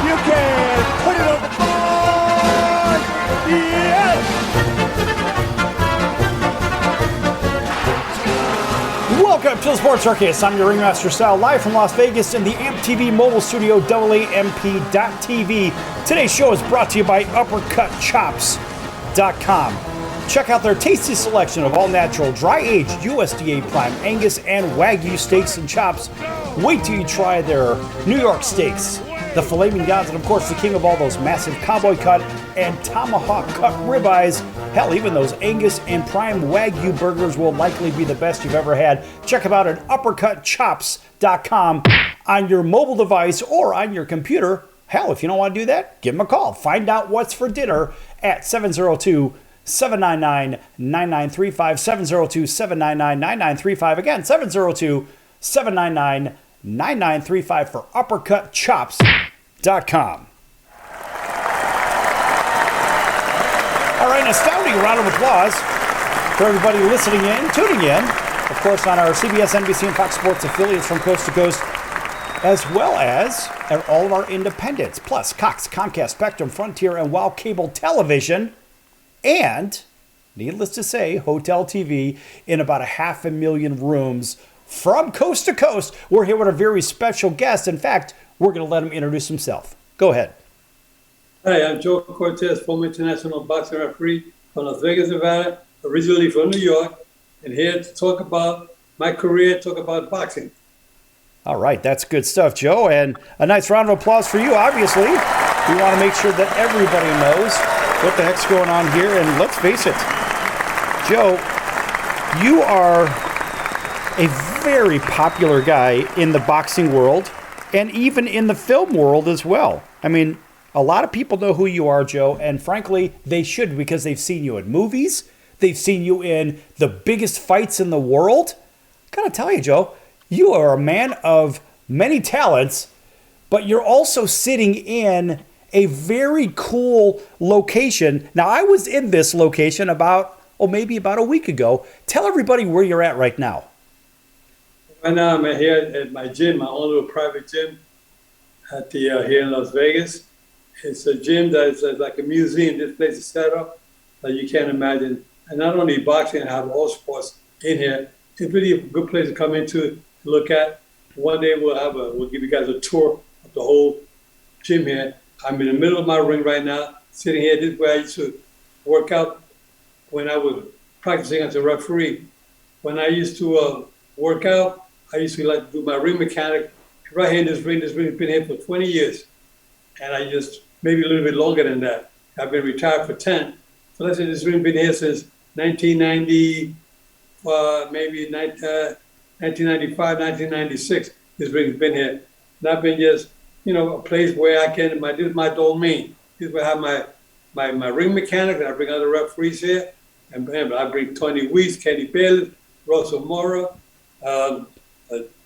You can put it on the board. Yes. Welcome to the Sports Circus. I'm your Ringmaster Sal, live from Las Vegas in the AMP-TV mobile studio, AAMP.TV. Today's show is brought to you by UppercutChops.com. Check out their tasty selection of all-natural, dry-aged USDA Prime Angus and Wagyu steaks and chops. Wait till you try their New York steaks, the filet mignons, and of course the king of all those massive cowboy cut and tomahawk cut ribeyes. Hell, even those Angus and Prime Wagyu burgers will likely be the best you've ever had. Check them out at UppercutChops.com on your mobile device or on your computer. Hell, if you don't want to do that, give them a call. Find out what's for dinner at 702-799-9935, 702-799-9935. Again, 702-799-9935 for UppercutChops.com. All right, an astounding round of applause for everybody listening in, tuning in, of course, on our CBS, NBC, and Fox Sports affiliates from coast to coast, as well as at all of our independents, plus Cox, Comcast, Spectrum, Frontier, and WOW Cable Television, and, needless to say, Hotel TV in about 500,000 rooms from coast to coast. We're here with a very special guest. In fact, we're going to let him introduce himself. Go ahead. Hi, I'm Joe Cortez, former international boxing referee from Las Vegas, Nevada, originally from New York, and here to talk about my career, talk about boxing. All right, that's good stuff, Joe, and a nice round of applause for you, obviously. We want to make sure that everybody knows what the heck's going on here, and let's face it, Joe, you are a very popular guy in the boxing world and even in the film world as well. I mean, a lot of people know who you are, Joe, and frankly, they should, because they've seen you in movies. They've seen you in the biggest fights in the world. I gotta tell you, Joe, you are a man of many talents, but you're also sitting in a very cool location. Now, I was in this location maybe about a week ago. Tell everybody where you're at right now. Right now, I'm here at my gym, my own little private gym at the here in Las Vegas. It's a gym that's like a museum. This place is set up like you can't imagine. And not only boxing, I have all sports in here. It's really a good place to come into to look at. One day we'll give you guys a tour of the whole gym here. I'm in the middle of my ring right now, sitting here. This is where I used to work out when I was practicing as a referee. When I used to work out, I used to like to do my ring mechanic right here in this ring. This ring has been here for 20 years. And I just, maybe a little bit longer than that. I've been retired for 10. So let's say this ring has been here since 1990, maybe 1995, 1996. This ring has been here. And I've been just, a place where I can, this is my domain. This is where I have my ring mechanic, and I bring other referees here. And I bring Tony Weiss, Kenny Bayless, Russell Mora,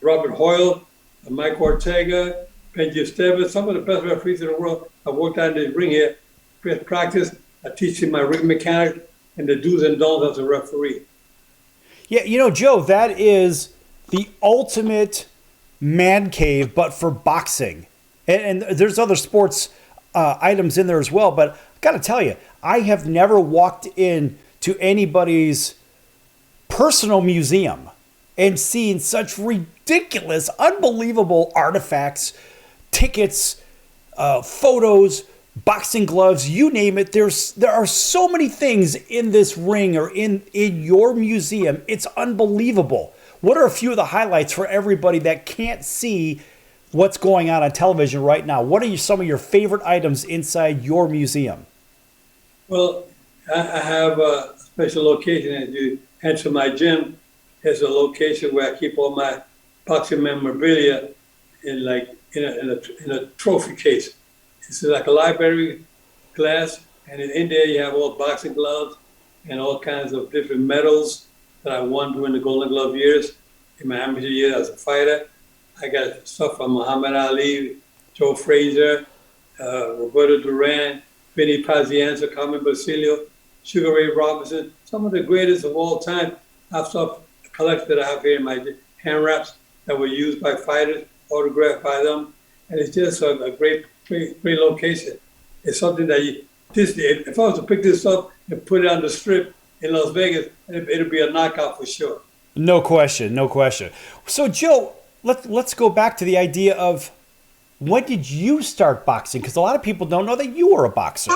Robert Hoyle, Mike Ortega, Benji Esteves, some of the best referees in the world. I've worked out in the ring here, practice. I teach them my ring mechanic and the do's and don'ts as a referee. Yeah, Joe, that is the ultimate man cave, but for boxing. And there's other sports items in there as well. But I got to tell you, I have never walked into anybody's personal museum and seen such ridiculous, unbelievable artifacts, tickets, photos, boxing gloves, you name it. There are so many things in this ring or in your museum. It's unbelievable. What are a few of the highlights for everybody that can't see what's going on television right now? What are some of your favorite items inside your museum? Well, I have a special location. As you enter my gym, there's a location where I keep all my boxing memorabilia in a trophy case. It's like a library glass, and in there you have all boxing gloves and all kinds of different medals that I won during the Golden Glove years. In my amateur year as a fighter, I got stuff from Muhammad Ali, Joe Frazier, Roberto Duran, Vinny Pazienza, Carmen Basilio, Sugar Ray Robinson, some of the greatest of all time. I have stuff collected that I have here in my hand wraps that were used by fighters, autographed by them. And it's just a great great location. It's something that if I was to pick this up and put it on the strip in Las Vegas, it'll be a knockout for sure. No question, no question. So, Joe, let's go back to the idea of when did you start boxing? Because a lot of people don't know that you were a boxer.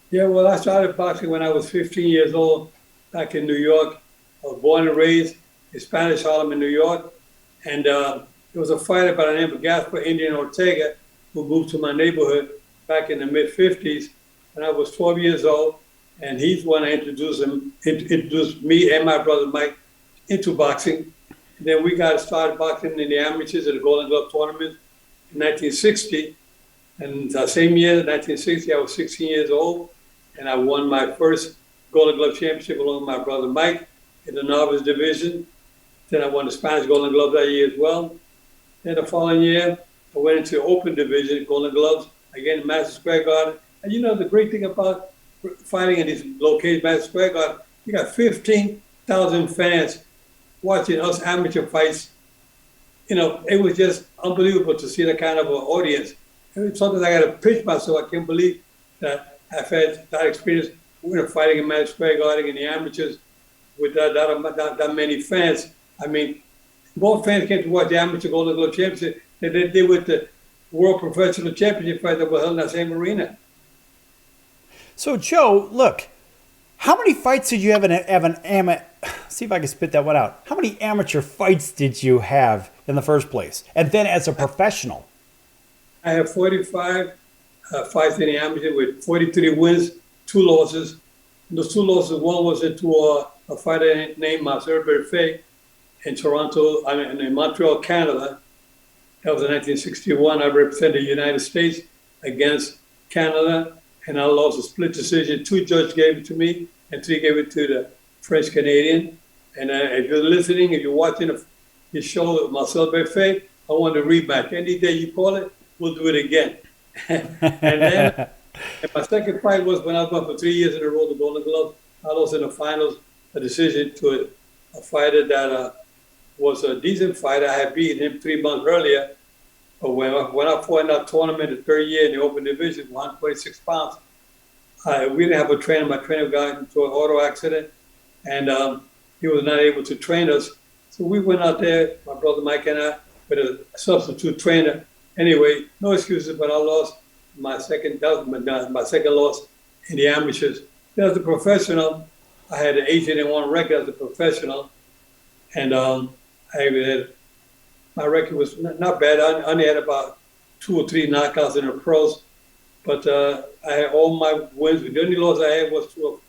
Yeah, well, I started boxing when I was 15 years old back in New York. I was born and raised in Spanish Harlem in New York. And there was a fighter by the name of Gaspar Indian Ortega who moved to my neighborhood back in the mid-50s when I was 12 years old. And he's the one that introduced me and my brother Mike into boxing. And then we got started boxing in the amateurs at the Golden Glove tournament in 1960. And the same year, 1960, I was 16 years old. And I won my first Golden Glove championship along with my brother Mike in the novice division. Then I won the Spanish Golden Glove that year as well. Then the following year, I went into the open division, Golden Gloves, again in Madison Square Garden. And you know, the great thing about fighting in these locations, Madison Square Garden, you got 15,000 fans watching us amateur fights. You know, it was just unbelievable to see that kind of an audience. It's something I got to pinch myself. I can't believe that I've had that experience. Fighting in Madison Square Garden in the amateurs with that many fans. I mean, more fans came to watch the amateur Golden Glove Championship than they did with the World Professional Championship fight that was held in that same arena. So, Joe, look, how many fights did you have see if I can spit that one out. How many amateur fights did you have in the first place? And then as a professional? I have 45 fights in the amateur with 43 wins, 2 losses. And those 2 losses, one was into a fighter named Marcel Berfet in in Montreal, Canada. That was in 1961. I represented the United States against Canada, and I lost a split decision. 2 judges gave it to me, and 3 gave it to the French Canadian. And if you're listening, if you're watching the show, Marcel Berfet, I want a rematch. Any day you call it, we'll do it again. And then and my second fight was when I was going for 3 years in a row, the Golden Glove. I lost in the finals a decision to a fighter that was a decent fighter. I had beaten him 3 months earlier. But when I fought in that tournament the third year in the open division, 126 pounds, we didn't have a trainer. My trainer got into an auto accident, and he was not able to train us. So we went out there, my brother Mike and I, with a substitute trainer. Anyway, no excuses, but I lost my second loss in the amateurs. Then as a professional, I had an 18-1 record as a professional, and my record was not bad. I only had about 2 or 3 knockouts in the pros, but I had all my wins. The only loss I had was to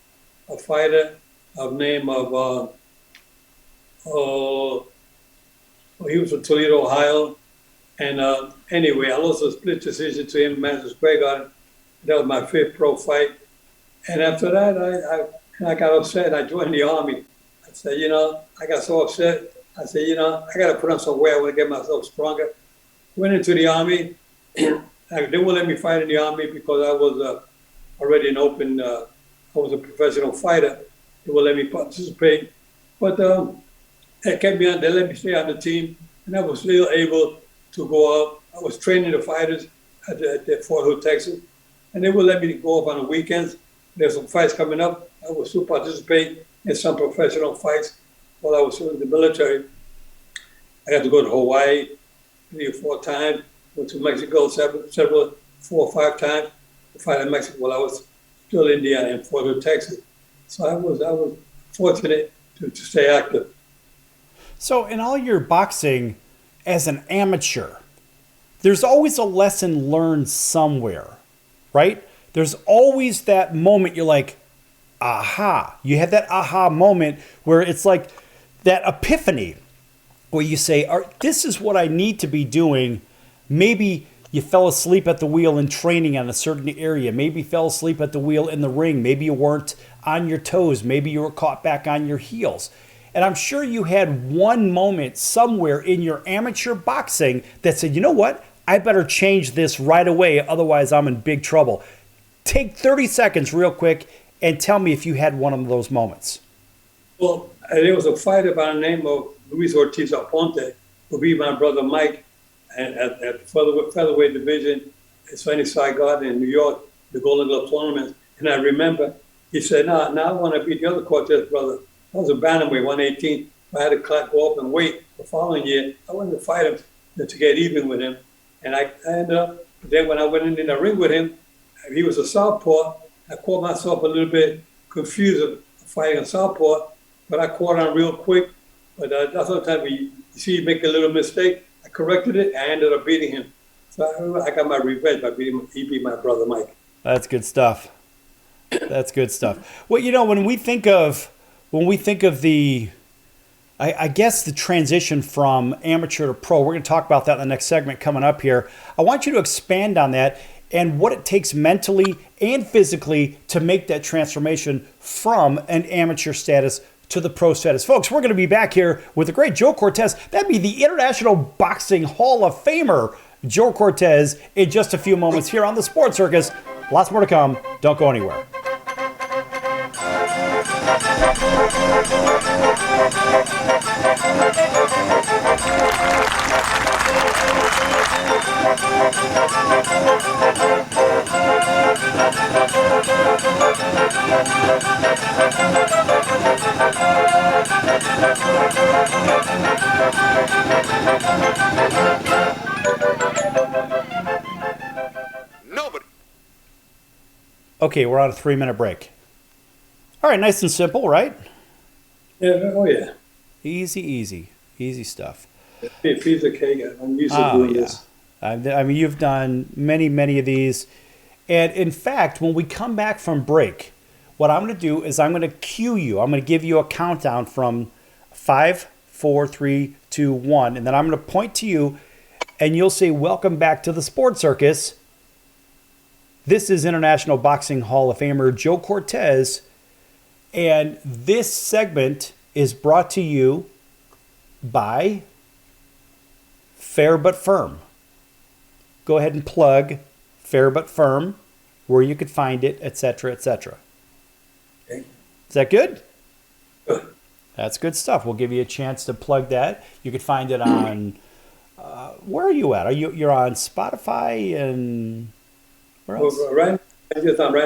a fighter of name of he was from Toledo, Ohio. And anyway, I lost a split decision to him in Madison Square Garden. That was my 5th pro fight. And after that, I got upset and I joined the Army. I said, I got so upset. I said, I got to put on some weight. I want to get myself stronger. Went into the Army. They wouldn't let me fight in the Army because I was already I was a professional fighter. They wouldn't let me participate. But they kept me on, they let me stay on the team. And I was still able to go up. I was training the fighters at Fort Hood, Texas, and they would let me go up on the weekends. There's some fights coming up. I would still participate in some professional fights while I was still in the military. I got to go to Hawaii 3 or 4 times, went to Mexico 4 or 5 times to fight in Mexico while I was still in Fort Hood, Texas. So I was fortunate to stay active. So in all your boxing, as an amateur, there's always a lesson learned somewhere, right? There's always that moment you're like, aha. You have that aha moment where it's like that epiphany where you say, this is what I need to be doing. Maybe you fell asleep at the wheel in training on a certain area. Maybe you fell asleep at the wheel in the ring. Maybe you weren't on your toes. Maybe you were caught back on your heels. And I'm sure you had one moment somewhere in your amateur boxing that said, you know what? I better change this right away. Otherwise, I'm in big trouble. Take 30 seconds real quick and tell me if you had one of those moments. Well, there was a fighter by the name of Luis Ortiz Aponte, who beat my brother Mike at featherweight division it's funny, so I got in New York, the Golden Glove tournament, and I remember he said, no, I want to beat the other Cortez brother. I was a bantamweight, 118. I had to go up and wait the following year. I wanted to fight him to get even with him. And I ended up, then when I went in the ring with him, he was a southpaw. I caught myself a little bit confused of fighting a southpaw, but I caught on real quick. But that's sometimes you see you make a little mistake. I corrected it. I ended up beating him. So I got my revenge by beating him. He beat my brother Mike. That's good stuff. That's good stuff. Well, you know, when we think of the, I guess the transition from amateur to pro, we're going to talk about that in the next segment coming up here. I want you to expand on that and what it takes mentally and physically to make that transformation from an amateur status to the pro status. Folks, we're going to be back here with the great Joe Cortez. That'd be the International Boxing Hall of Famer, Joe Cortez, in just a few moments here on the Sports Circus. Lots more to come. Don't go anywhere. Nobody. Okay, we're on a 3-minute break. All right, nice and simple, right? Yeah, oh yeah. Easy stuff. Piece of cake. I'm used to doing this. I mean, you've done many of these. And in fact, when we come back from break, what I'm going to do is I'm going to cue you. I'm going to give you a countdown from 5, 4, 3, 2, 1. And then I'm going to point to you and you'll say, welcome back to the Sports Circus. This is International Boxing Hall of Famer Joe Cortez. And this segment is brought to you by Fair But Firm. Go ahead and plug Fair But Firm, where you could find it, etc., etc. Okay. Is that good? Good. That's good stuff. We'll give you a chance to plug that. You could find it on, where are you at? You're on Spotify and where else? Well, right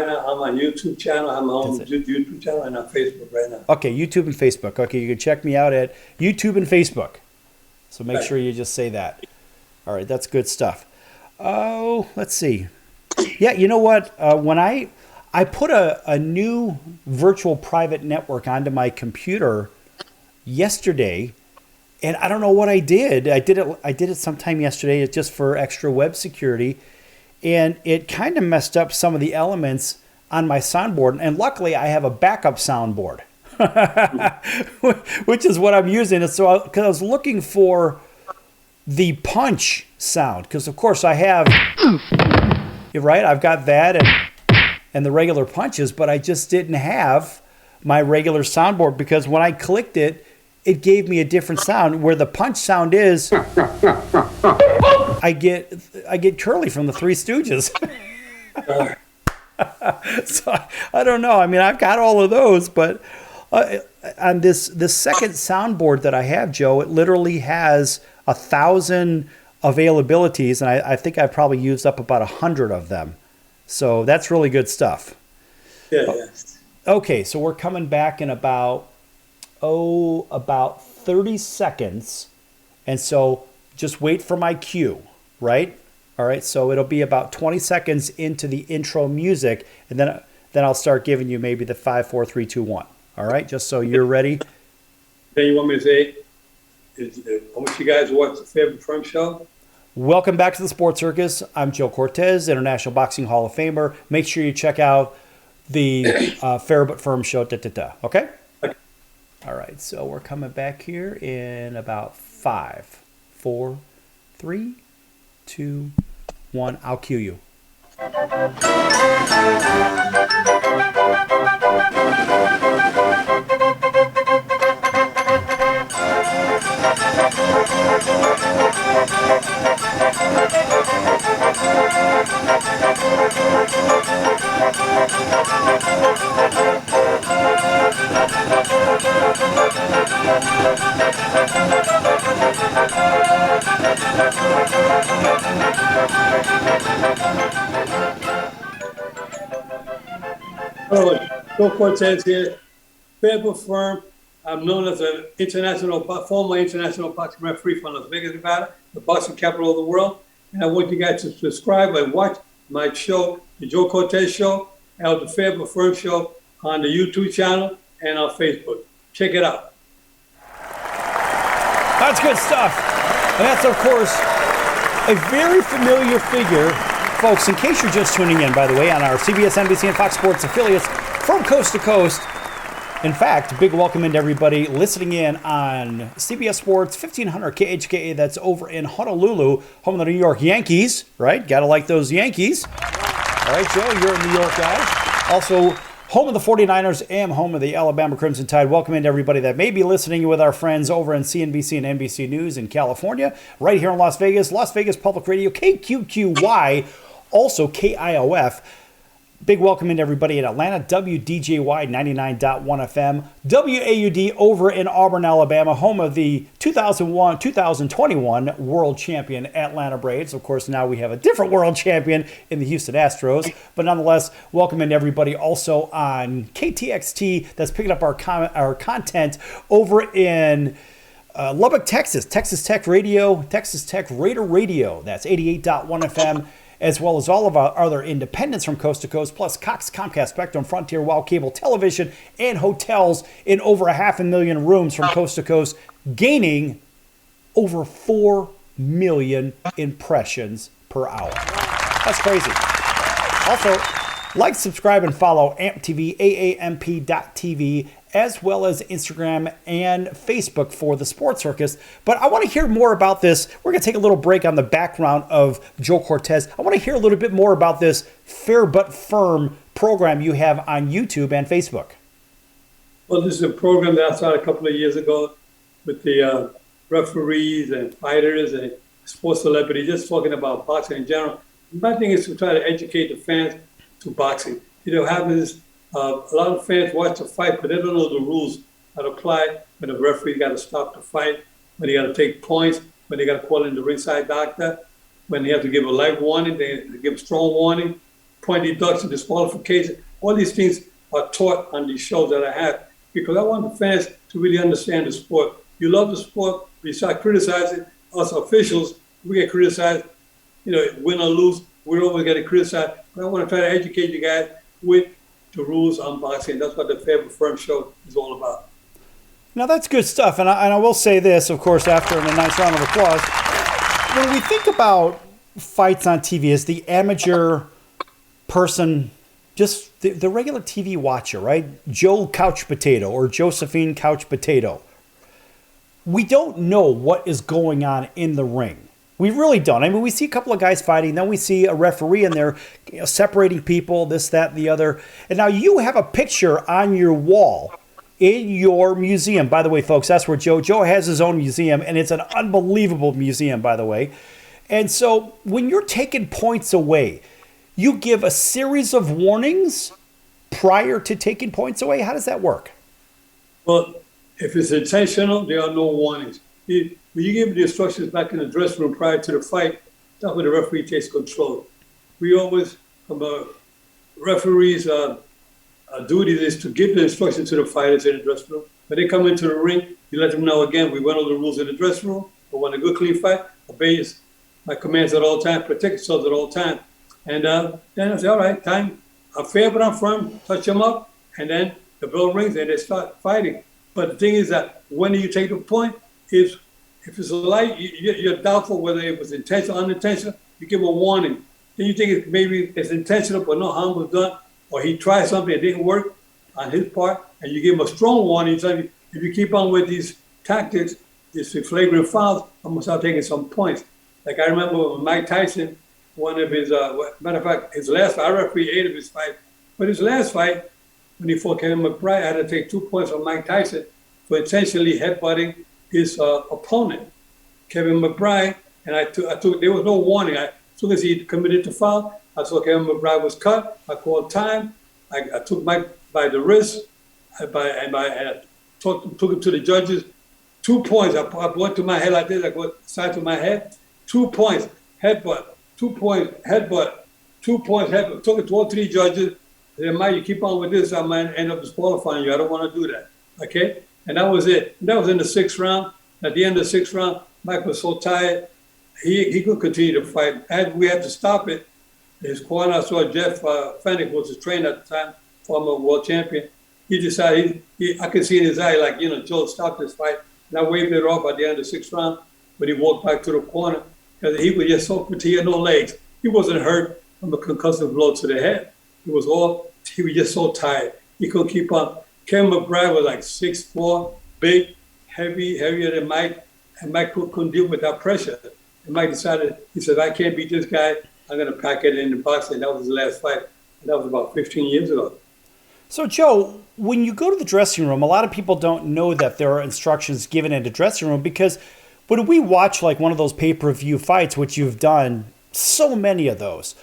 now, I'm on YouTube channel. I'm on YouTube channel and on Facebook right now. Okay, YouTube and Facebook. Okay, you can check me out at YouTube and Facebook. So make sure you just say that. All right, that's good stuff. Oh, let's see. Yeah, you know what? When I put a new virtual private network onto my computer yesterday, and I don't know what I did. I did it sometime yesterday just for extra web security, and it kind of messed up some of the elements on my soundboard. And luckily, I have a backup soundboard, which is what I'm using. So because I was looking for the punch sound, because of course I have, you're right, I've got that and the regular punches, but I just didn't have my regular soundboard, because when I clicked it, it gave me a different sound. Where the punch sound is, I get Curly from the Three Stooges. So I don't know. I mean, I've got all of those, but on this second soundboard that I have, Joe, it literally has 1,000 availabilities, and I think I probably used up about 100 of them. So that's really good stuff. Yeah. Okay, so we're coming back in about 30 seconds. And so just wait for my cue, right? All right, so it'll be about 20 seconds into the intro music, and then I'll start giving you maybe the 5, 4, 3, 2, 1. All right, just so you're ready. Then you want me to say, I want you guys to watch the Fair But Firm show. Welcome back to the Sports Circus. I'm Joe Cortez, International Boxing Hall of Famer. Make sure you check out the Fair But Firm show. Okay? All right, so we're coming back here in about 5, 4, 3, 2, 1. I'll cue you. Hello, Joe Cortez here, favorite firm. I'm known as an former international boxing referee from Las Vegas, Nevada, the boxing capital of the world. And I want you guys to subscribe and watch my show, the Joe Cortez Show, and the Favorite Firm Show on the YouTube channel and on Facebook. Check it out. That's good stuff. And that's, of course, a very familiar figure. Folks, in case you're just tuning in, by the way, on our CBS, NBC, and Fox Sports affiliates from coast to coast. In fact, big welcome into everybody listening in on CBS Sports 1500 KHKA. That's over in Honolulu, home of the New York Yankees, right? Gotta like those Yankees. All right, Joe, you're a New York guy. Also, home of the 49ers and home of the Alabama Crimson Tide. Welcome into everybody that may be listening with our friends over in CNBC and NBC News in California, right here in Las Vegas Public Radio, KQQY, also KIOF. Big welcome into everybody in Atlanta, WDJY 99.1 FM, WAUD over in Auburn, Alabama, home of the 2021 world champion Atlanta Braves. Of course, now we have a different world champion in the Houston Astros, but nonetheless, welcome into everybody also on KTXT that's picking up our content over in Lubbock, Texas, Texas Tech Radio, Texas Tech Raider Radio. That's 88.1 FM. As well as all of our other independents from coast to coast, plus Cox, Comcast, Spectrum, Frontier, Wow Cable Television, and hotels in over 500,000 rooms from coast to coast, gaining over 4 million impressions per hour. That's crazy. Also, like, subscribe, and follow AMP-TV, AAMP.TV, as well as Instagram and Facebook for the Sports Circus. But I want to hear more about this. We're going to take a little break on the background of Joe Cortez. I want to hear a little bit more about this Fair But Firm program you have on YouTube and Facebook. Well, this is a program that I started a couple of years ago with the referees and fighters and sports celebrities, just talking about boxing in general. My thing is to try to educate the fans to boxing. You know, having this a lot of fans watch the fight, but they don't know the rules that apply when the referee got to stop the fight, when they got to take points, when they got to call in the ringside doctor, when they have to give a light warning, they give a strong warning, point deduction, disqualification. All these things are taught on these shows that I have because I want the fans to really understand the sport. You love the sport, but you start criticizing us officials. We get criticized, you know, win or lose, we're always getting criticized. But I want to try to educate you guys with the rules on boxing. That's what the Favorite Firm Show is all about. Now, that's good stuff. And I will say this, of course, after a nice round of applause. When we think about fights on TV as the amateur person, just the regular TV watcher, right? Joe Couch Potato or Josephine Couch Potato. We don't know what is going on in the ring. We really don't. I mean, we see a couple of guys fighting, then we see a referee in there, you know, separating people, this, that, and the other. And now you have a picture on your wall in your museum. By the way, folks, that's where Joe has his own museum, and it's an unbelievable museum, by the way. And so when you're taking points away, you give a series of warnings prior to taking points away. How does that work? Well, if it's intentional, there are no warnings. When you give the instructions back in the dressing room prior to the fight, that's when the referee takes control. We always, referees' duty is to give the instructions to the fighters in the dressing room. When they come into the ring, you let them know again, we went over the rules in the dressing room, but want a good, clean fight, obey my commands at all times, protect yourselves at all times. And then I say, all right, time, I'm fair but I'm firm, touch them up, and then the bell rings and they start fighting. But the thing is that when you take the point, if it's a light, you're doubtful whether it was intentional or unintentional, you give a warning. Then you think maybe it's intentional, but no harm was done, or he tried something that didn't work on his part, and you give him a strong warning. So if you keep on with these tactics, these flagrant fouls, I'm going to start taking some points. Like I remember when Mike Tyson, one of his, matter of fact, his last fight, I refereed 8 of his fights, but his last fight, when he fought Kevin McBride, I had to take 2 points from Mike Tyson for intentionally headbutting his opponent, Kevin McBride, and I took, there was no warning. As soon as he committed the foul, I saw Kevin McBride was cut. I called time. I took Mike by the wrist, and I took him to the judges. 2 points. I went to my head like this. I go side to my head. 2 points, headbutt. 2 points, headbutt. 2 points, headbutt. Took it to all 3 judges. I said, Mike, you keep on with this, I might end up disqualifying you. I don't want to do that. Okay? And that was it. And that was in the 6th round. At the end of the 6th round, Mike was so tired, he couldn't continue to fight. And we had to stop it. His corner, I saw Jeff Fennick was his trainer at the time, former world champion. He decided, I could see in his eye, like, Joe, stop this fight. And I waved it off at the end of the 6th round, but he walked back to the corner because he was just so fatigued, he had no legs. He wasn't hurt from a concussive blow to the head. He was just so tired. He couldn't keep up. Ken McBride was like 6'4", big, heavier than Mike, and Mike couldn't deal with that pressure. And Mike decided, he said, I can't beat this guy. I'm going to pack it in the boxing. That was his last fight. And that was about 15 years ago. So, Joe, when you go to the dressing room, a lot of people don't know that there are instructions given in the dressing room because when we watch like one of those pay-per-view fights, which you've done so many of those,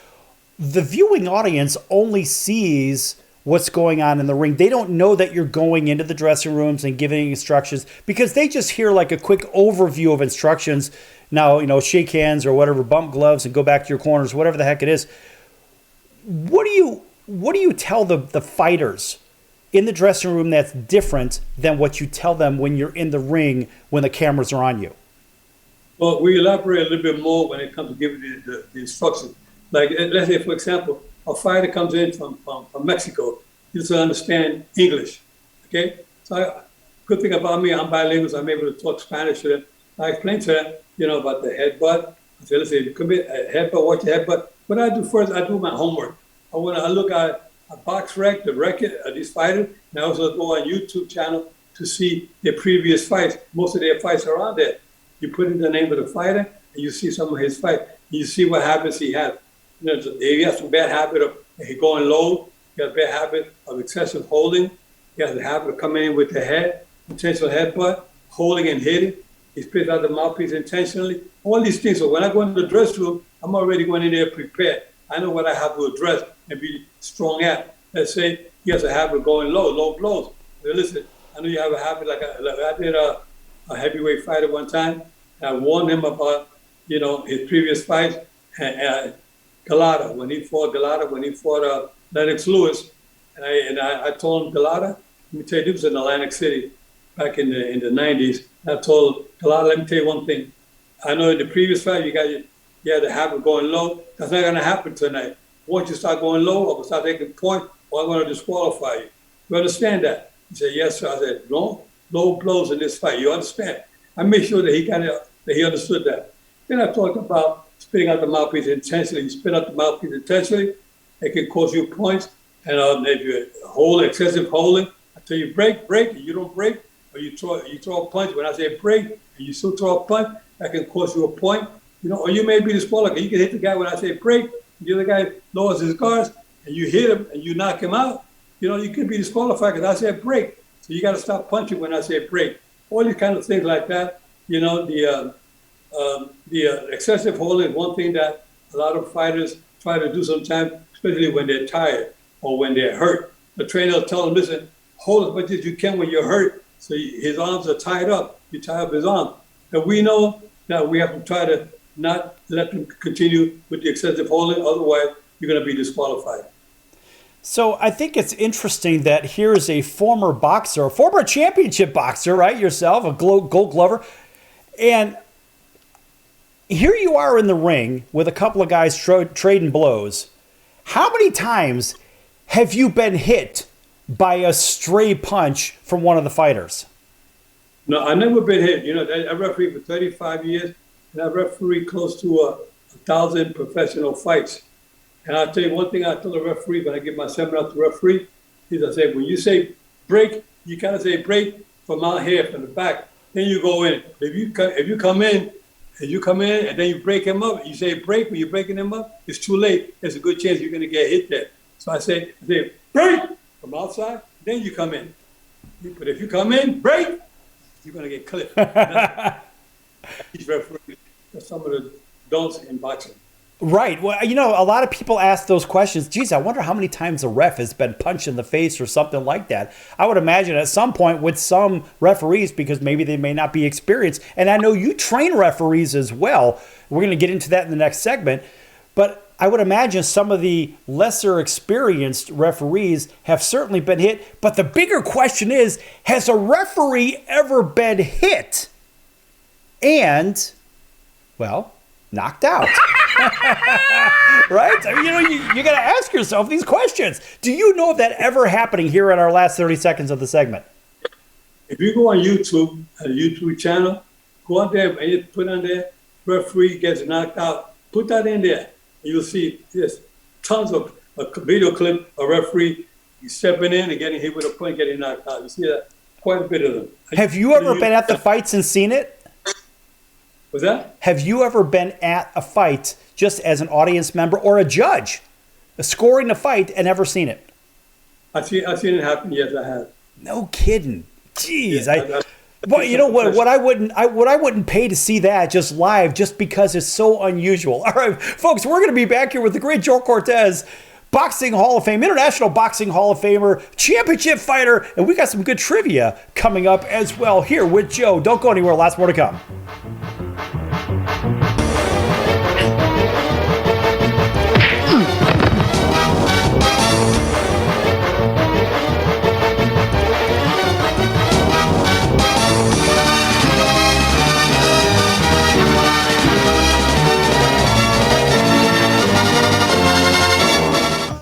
the viewing audience only sees what's going on in the ring. They don't know that you're going into the dressing rooms and giving instructions because they just hear like a quick overview of instructions. Now, shake hands or whatever, bump gloves and go back to your corners, whatever the heck it is. What do you tell the fighters in the dressing room that's different than what you tell them when you're in the ring when the cameras are on you? Well, we elaborate a little bit more when it comes to giving the instructions. Like, let's say, for example, a fighter comes in from Mexico. He doesn't understand English, okay? So good thing about me, I'm bilingual, so I'm able to talk Spanish to them. I explain to them, about the headbutt. I say, listen, commit a headbutt, watch your headbutt. What I do first, I do my homework. I look at a box rec, the record of these fighters, and I also go on YouTube channel to see their previous fights. Most of their fights are on there. You put in the name of the fighter, and you see some of his fights. You see what habits he has. He has some bad habit of going low. He has a bad habit of excessive holding. He has a habit of coming in with the head, intentional headbutt, holding and hitting. He spits out the mouthpiece intentionally. All these things. So when I go into the dressing room, I'm already going in there prepared. I know what I have to address and be strong at. Let's say he has a habit of going low blows. But listen, I know you have a habit like I did a heavyweight fighter one time. I warned him about, his previous fights. And Galata, when he fought Lennox Lewis, and I told him, Galata, let me tell you, this was in Atlantic City back in the 90s. I told Galata, let me tell you one thing. I know in the previous fight, you had the habit of going low. That's not going to happen tonight. Once you start going low, or start taking point, or I'm going to disqualify you. You understand that? He said, yes, sir. I said, no, low blows in this fight. You understand? I made sure that he understood that. Then I talked about spitting out the mouthpiece intentionally. You spit out the mouthpiece intentionally, it can cause you points. And if you hold excessive holding, I tell you break, and you don't break, or you throw a punch. When I say break, and you still throw a punch, that can cause you a point. Or you may be disqualified. You can hit the guy when I say break. The other guy lowers his guards, and you hit him, and you knock him out. You can be disqualified because I said break. So you got to stop punching when I say break. All these kind of things like that. The excessive holding is one thing that a lot of fighters try to do sometimes, especially when they're tired or when they're hurt. The trainer will tell them, listen, hold as much as you can when you're hurt. So his arms are tied up. You tie up his arms. And we know that we have to try to not let them continue with the excessive holding. Otherwise, you're going to be disqualified. So I think it's interesting that here's a former boxer, a former championship boxer, right? Yourself, a gold glover. And here you are in the ring with a couple of guys trading blows. How many times have you been hit by a stray punch from one of the fighters? No, I've never been hit. I refereed for 35 years, and I refereed close to 1,000 professional fights. And I'll tell you one thing I tell the referee when I give my seminar to referee is I say, when you say break, you got to say break from out here, from the back. Then you go in. If you come in and then you break him up, you say break when you're breaking him up, it's too late. There's a good chance you're going to get hit there. So I say break from outside, then you come in. But if you come in, break, you're going to get clipped. He's referee. That's some of the don'ts in boxing. Right. Well, a lot of people ask those questions. Geez, I wonder how many times a ref has been punched in the face or something like that. I would imagine at some point with some referees, because maybe they may not be experienced. And I know you train referees as well. We're going to get into that in the next segment. But I would imagine some of the lesser experienced referees have certainly been hit. But the bigger question is, has a referee ever been hit and, well, knocked out? Right? I mean, you got to ask yourself these questions. Do you know of that ever happening here in our last 30 seconds of the segment? If you go on YouTube, a YouTube channel, go on there and you put on there, referee gets knocked out. Put that in there. You'll see there's tons of a video clip, a referee stepping in and getting hit with a point, getting knocked out. You see that? Quite a bit of them. Have you ever been at the fights and seen it? Was that? Have you ever been at a fight just as an audience member or a judge scoring a fight and ever seen it? I've seen it happen. Yes, I have. No kidding. Jeez, Yeah, well, you know what I wouldn't pay to see that just live just because it's so unusual. All right, folks, we're going to be back here with the great Joe Cortez, Boxing Hall of Fame, International Boxing Hall of Famer, championship fighter, and we got some good trivia coming up as well here with Joe. Don't go anywhere. Lots more to come.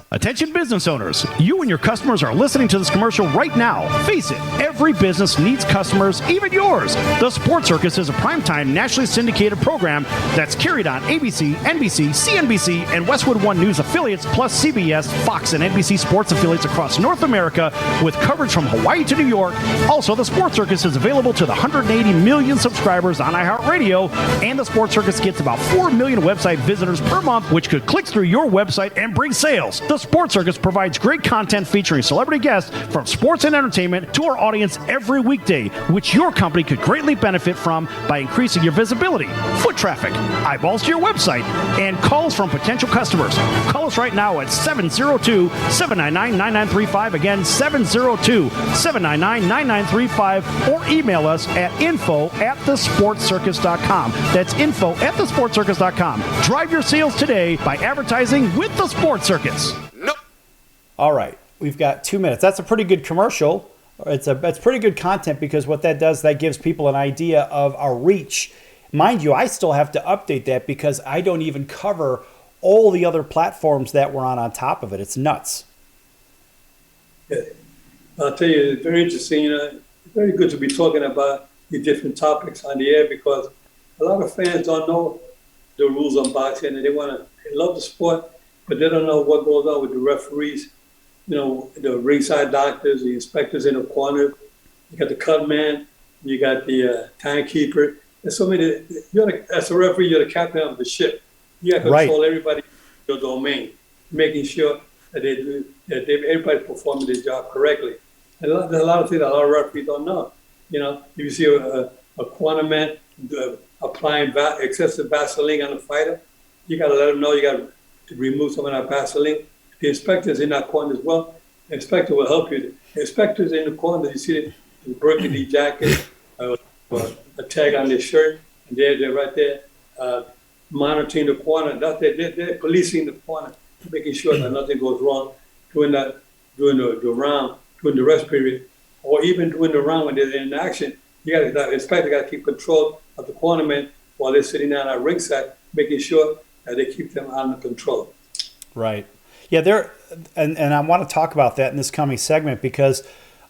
Attention business owners, you and your customers are listening to this commercial right now. Face it, every business needs customers, even yours. The Sports Circus is a primetime nationally syndicated program that's carried on ABC, NBC, CNBC, and Westwood One News affiliates, plus CBS, Fox, and NBC sports affiliates across North America with coverage from Hawaii to New York. Also, the Sports Circus is available to the 180 million subscribers on iHeartRadio, and the Sports Circus gets about 4 million website visitors per month, which could click through your website and bring sales. The Sports Circus provides great content featuring celebrity guests from sports and entertainment to our audience every weekday, which your company could greatly benefit from by increasing your visibility, foot traffic, eyeballs to your website, and calls from potential customers. Call us right now at 702-799-9935. Again, 702-799-9935, or email us at info@thesportscircus.com. That's info@thesportscircus.com. Drive your sales today by advertising with the Sports Circus. Nope. All right, we've got 2 minutes. That's a pretty good commercial. It's pretty good content because what that does, that gives people an idea of our reach. Mind you, I still have to update that because I don't even cover all the other platforms that we're on top of it. It's nuts. Yeah. I'll tell you, it's very interesting. It's very good to be talking about the different topics on the air because a lot of fans don't know the rules on boxing and they love the sport, but they don't know what goes on with the referees, the ringside doctors, the inspectors in the corner. You got the cut man, you got the timekeeper. There's so many. As a referee, you're the captain of the ship. You got to control everybody in your domain, making sure that everybody performing their job correctly. And there's a lot of things that a lot of referees don't know. If you see a corner man applying excessive Vaseline on a fighter, you got to let him know you got to remove some of that Vaseline. The inspector's in that corner as well. The inspector will help you. The inspector's in the corner. You see the burgundy jacket, a tag on their shirt, and they're right there monitoring the corner. They're policing the corner, making sure that nothing goes wrong during the round, during the rest period, or even during the round when they're in action. The inspector got to keep control of the cornermen while they're sitting down at ringside, making sure that they keep them under control. Right. Yeah, and I want to talk about that in this coming segment because,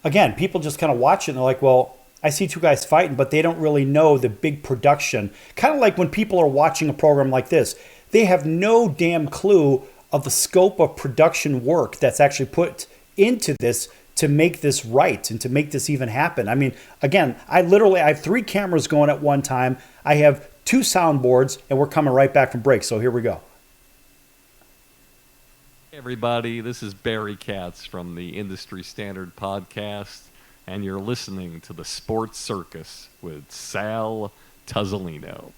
again, people just kind of watch it and they're like, well, I see two guys fighting, but they don't really know the big production. Kind of like when people are watching a program like this. They have no damn clue of the scope of production work that's actually put into this to make this right and to make this even happen. I mean, again, I have 3 cameras going at one time. I have 2 soundboards, and we're coming right back from break. So here we go. Hey everybody, this is Barry Katz from the Industry Standard Podcast, and you're listening to the Sports Circus with Sal Tuzzolino.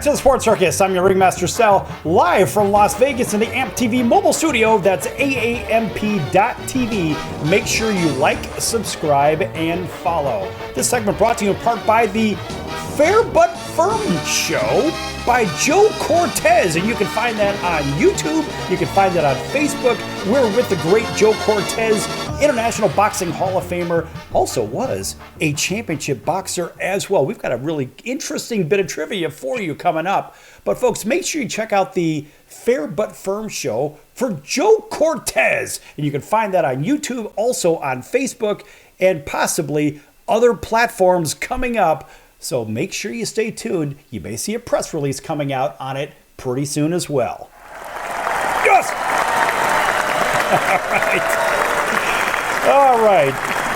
to the Sports Circus. I'm your Ringmaster Sal, live from Las Vegas in the AMP TV mobile studio. That's AAMP.TV. Make sure you like, subscribe, and follow. This segment brought to you in part by the Fair But Firm Show by Joe Cortez, and you can find that on YouTube. You can find that on Facebook. We're with the great Joe Cortez, International Boxing Hall of Famer, also was a championship boxer as well. We've got a really interesting bit of trivia for you coming up. But folks, make sure you check out the Fair But Firm Show for Joe Cortez, and you can find that on YouTube, also on Facebook, and possibly other platforms coming up. So make sure you stay tuned. You may see a press release coming out on it pretty soon as well. Yes! All right.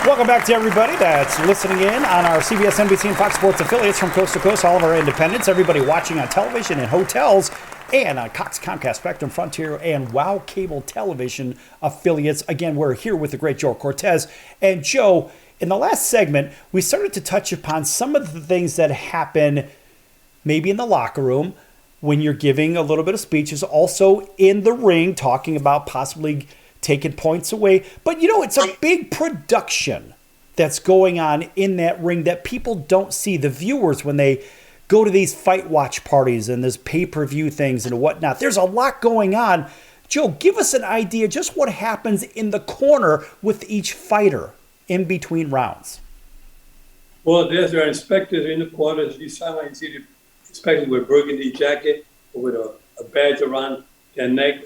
Welcome back to everybody that's listening in on our CBS, NBC, and Fox Sports affiliates from coast to coast, all of our independents, everybody watching on television in hotels and on Cox, Comcast, Spectrum, Frontier, and WOW Cable Television affiliates. Again, we're here with the great Joe Cortez. And Joe, in the last segment, we started to touch upon some of the things that happen maybe in the locker room when you're giving a little bit of speeches, also in the ring, talking about possibly taking points away. But, you know, it's a big production that's going on in that ring that people don't see. The viewers, when they go to these fight watch parties and there's pay-per-view things and whatnot, there's a lot going on. Joe, give us an idea just what happens in the corner with each fighter in between rounds. Well, there's our inspectors in the corners. You sometimes see the inspectors with a burgundy jacket or with a badge around their neck.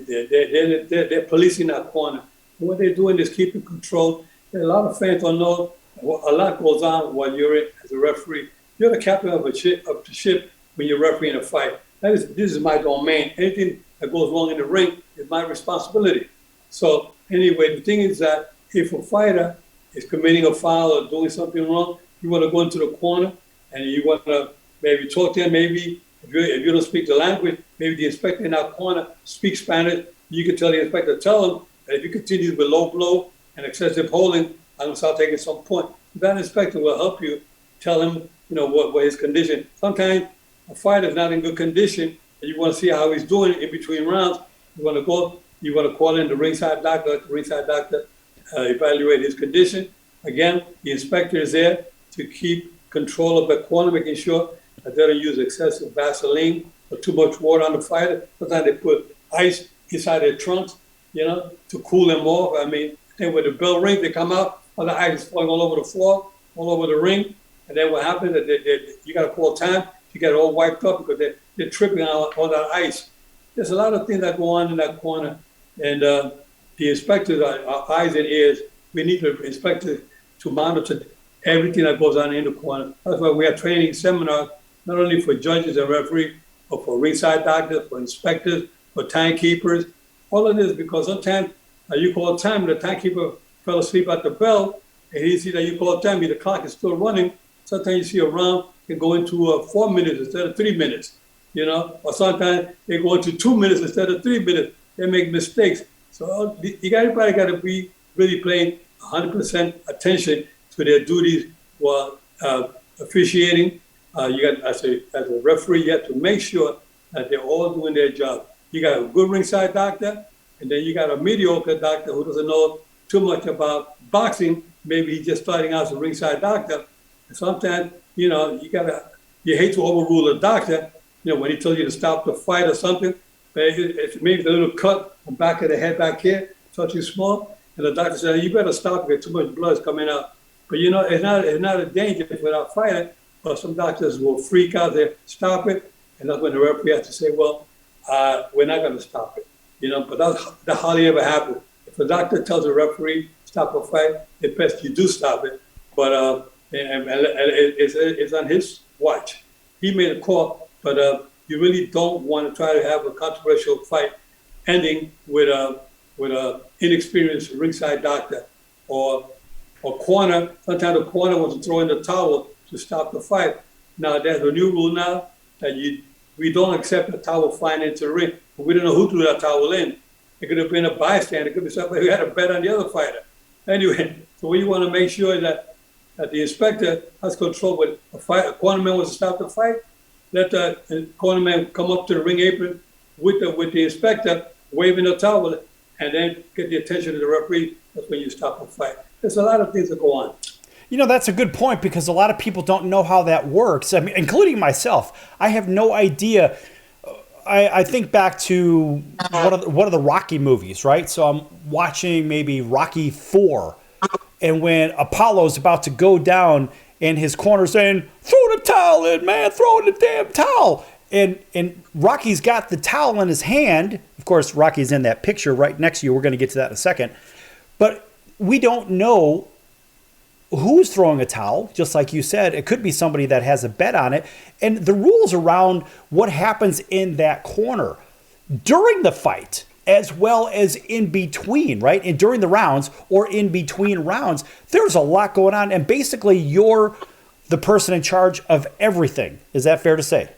They're policing that corner. What they're doing is keeping control. And a lot of fans don't know a lot goes on while you're as a referee. You're the captain of the ship when you're refereeing a fight. This is my domain. Anything that goes wrong in the ring is my responsibility. So anyway, the thing is that if a fighter is committing a foul or doing something wrong, you want to go into the corner and you want to maybe talk to him. Maybe if you don't speak the language, maybe the inspector in that corner speaks Spanish. You can tell the inspector, tell him that if he continues with low blow and excessive holding, I'm going to start taking some point. That inspector will help you tell him, what his condition. Sometimes a fighter is not in good condition and you want to see how he's doing in between rounds. You want to call in the ringside doctor, evaluate his condition. Again, the inspector is there to keep control of the corner, making sure that they don't use excessive Vaseline or too much water on the fighter. Sometimes they put ice inside their trunks, to cool them off. I mean, then when the bell rings, they come out, all the ice is falling all over the floor, all over the ring. And then what happens is you got to call time to get it all wiped up because they're tripping on all that ice. There's a lot of things that go on in that corner. And the inspectors are eyes and ears. We need the inspectors to monitor everything that goes on in the corner. That's why we have training seminars, not only for judges and referees, but for ringside doctors, for inspectors, for timekeepers. All of this because sometimes you call time, the timekeeper fell asleep at the bell, and he see that you call time, the clock is still running. Sometimes you see a round can go into 4 minutes instead of 3 minutes, or sometimes they go into 2 minutes instead of 3 minutes. They make mistakes. So everybody got to be really paying 100% attention to their duties while officiating. You got, as a referee, you have to make sure that they're all doing their job. You got a good ringside doctor, and then you got a mediocre doctor who doesn't know too much about boxing. Maybe he's just starting out as a ringside doctor. And sometimes, you hate to overrule a doctor, when he tells you to stop the fight or something. It's maybe a little cut on the back of the head back here, touching small, and the doctor said, you better stop it, too much blood is coming out. But it's not a danger for that fighter, but some doctors will freak out, they stop it, and that's when the referee has to say, well, we're not going to stop it. But that hardly ever happens. If a doctor tells a referee, stop a fight, it's best you do stop it. But it's on his watch. He made a call, but you really don't want to try to have a controversial fight ending with a inexperienced ringside doctor or corner. Sometimes the corner wants to throw in the towel to stop the fight. Now there's a new rule now that we don't accept a towel flying into the ring. We don't know who threw that towel in. It could have been a bystander. It could be somebody who had a bet on the other fighter. Anyway, so we want to make sure that the inspector has control. When a cornerman wants to stop the fight, let the cornerman come up to the ring apron with the inspector waving the towel, and then get the attention of the referee. That's when you stop the fight. There's a lot of things that go on. You know, that's a good point because a lot of people don't know how that works. I mean, including myself. I have no idea. I think back to one of the Rocky movies, right? So I'm watching maybe Rocky 4, and when Apollo's about to go down and his corner's saying, throw the towel in, man, throw in the damn towel. And Rocky's got the towel in his hand. Of course, Rocky's in that picture right next to you. We're going to get to that in a second. But we don't know who's throwing a towel, just like you said. It could be somebody that has a bet on it. And the rules around what happens in that corner during the fight, as well as in between, right? And during the rounds or in between rounds, there's a lot going on. And basically, you're the person in charge of everything. Is that fair to say?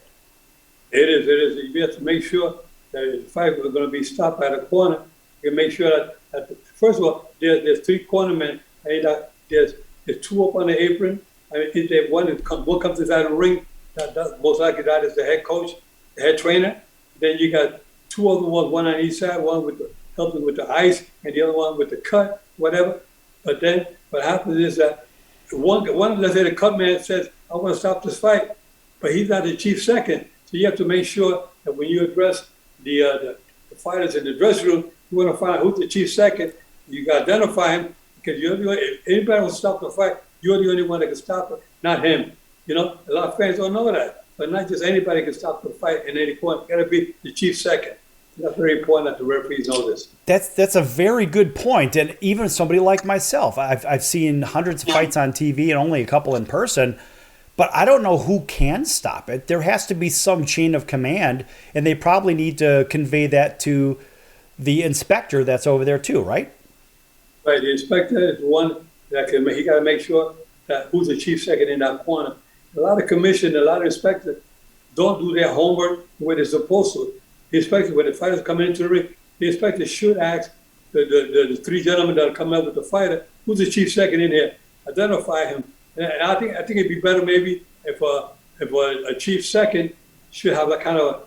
It is. You have to make sure that if the fight is going to be stopped at a corner, you make sure that first of all, there's 3 cornermen. And there's 2 up on the apron. I mean, if they one comes inside the ring, that most likely that is the head coach, the head trainer. Then you got 2 other ones, one on each side, one with helping with the ice, and the other one with the cut, whatever. But then what happens is that one let's say the cut man says, "I want to stop this fight," but he's not the chief second. So you have to make sure that when you address the fighters in the dressing room, you want to find out who's the chief second. You got to identify him because if anybody will stop the fight, you're the only one that can stop it, not him. You know, a lot of fans don't know that. But not just anybody can stop the fight in any point. It's got to be the chief second. And that's very important that the referees know this. That's a very good point. And even somebody like myself, I've seen hundreds of fights on TV and only a couple in person. But I don't know who can stop it. There has to be some chain of command, and they probably need to convey that to the inspector that's over there too, right? Right. The inspector is the one that he got to make sure that who's the chief second in that corner. A lot of commission, a lot of inspectors don't do their homework the way they're supposed to. The inspector, when the fighters come into the ring, the inspector should ask the 3 gentlemen that are coming up with the fighter, who's the chief second in here? Identify him. And I think it'd be better maybe if a chief second should have a kind of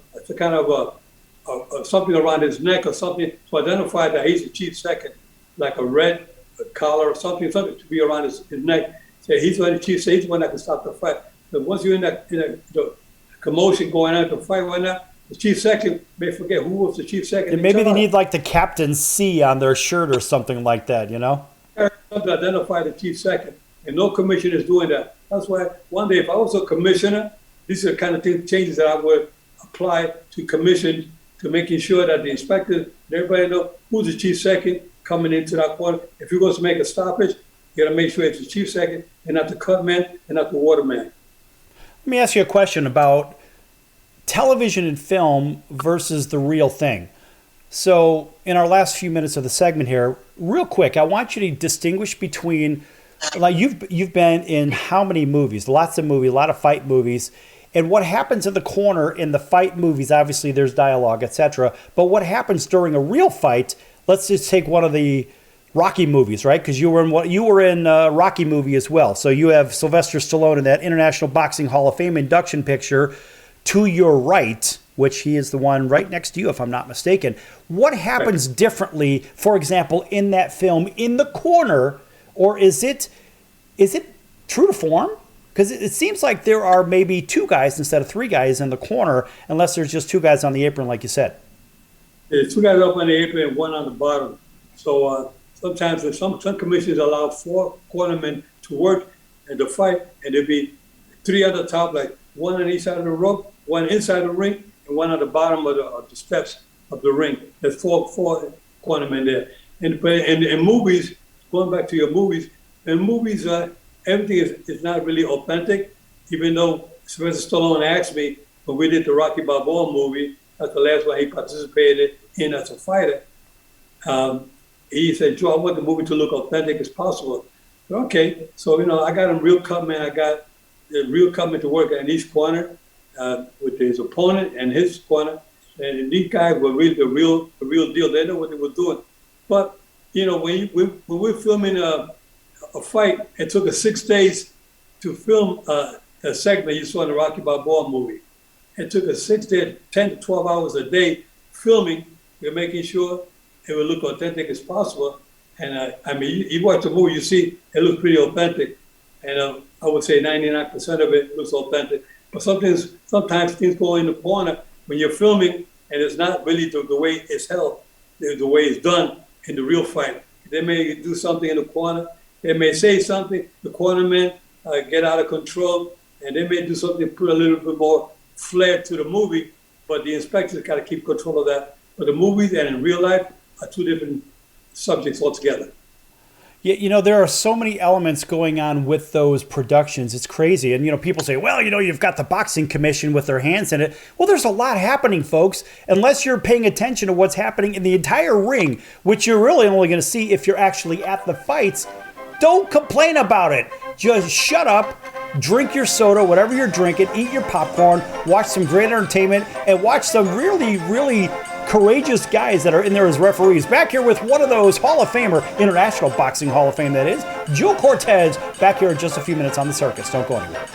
something around his neck or something to identify that he's the chief second, like a red collar or something to be around his neck. Say he's the chief. Say he's the one that can stop the fight. But once you're in the commotion going on, the fight right now, the chief second may forget who was the chief second. And maybe they need like the Captain C on their shirt or something like that, you know? To identify the chief second. And no commissioner is doing that. That's why one day, if I was a commissioner, these are the kind of changes that I would apply to commission, to making sure that the inspectors and everybody know who's the chief second coming into that corner. If you're going to make a stoppage, you got to make sure it's the chief second and not the cut man and not the water man. Let me ask you a question about television and film versus the real thing. So in our last few minutes of the segment here, real quick, I want you to distinguish between, like you've been in how many movies? Lots of movies, a lot of fight movies. And what happens in the corner in the fight movies, obviously there's dialogue, etc. But what happens during a real fight, let's just take one of the Rocky movies, right? Because you were in a Rocky movie as well. So you have Sylvester Stallone in that International Boxing Hall of Fame induction picture to your right, which he is the one right next to you, if I'm not mistaken. What happens differently, for example, in that film in the corner, or is it true to form? Because it seems like there are maybe 2 guys instead of 3 guys in the corner, unless there's just 2 guys on the apron, like you said. There's 2 guys up on the apron and 1 on the bottom. So sometimes some commissions allow 4 cornermen to work and to fight, and there'll be 3 on the top, like 1 on each side of the rope, 1 inside the ring, and 1 on the bottom of the steps of the ring. There's four cornermen there. And in movies, going back to your movies, in movies, everything is not really authentic, even though Sylvester Stallone asked me when we did the Rocky Balboa movie, that's the last one he participated in as a fighter. He said, "Joe, I want the movie to look authentic as possible." Okay, so I got him real cutman. I got the real cutman to work in each corner with his opponent and his corner, and these guys were really the real deal. They know what they were doing. But when we're filming a fight, it took us 6 days to film a segment you saw in the Rocky Balboa movie. It took us 10 to 12 hours a day filming. We're making sure it would look authentic as possible. And I mean, you watch the movie, you see it looks pretty authentic. And I would say 99% of it looks authentic. But sometimes things go in the corner when you're filming, and it's not really the way it's held, the way it's done in the real fight. They may do something in the corner. They may say something. The cornermen get out of control, and they may do something, put a little bit more flair to the movie. But the inspectors got to keep control of that. But the movies and in real life are two different subjects altogether. Yeah, you know, there are so many elements going on with those productions. It's crazy. And, you know, people say, well, you know, you've got the boxing commission with their hands in it. Well, there's a lot happening, folks, unless you're paying attention to what's happening in the entire ring, which you're really only going to see if you're actually at the fights. Don't complain about it. Just shut up, drink your soda, whatever you're drinking, eat your popcorn, watch some great entertainment, and watch some really, really courageous guys that are in there as referees. Back here with one of those Hall of Famer, International Boxing Hall of Fame that is, Joe Cortez, back here in just a few minutes on the circus. Don't go anywhere.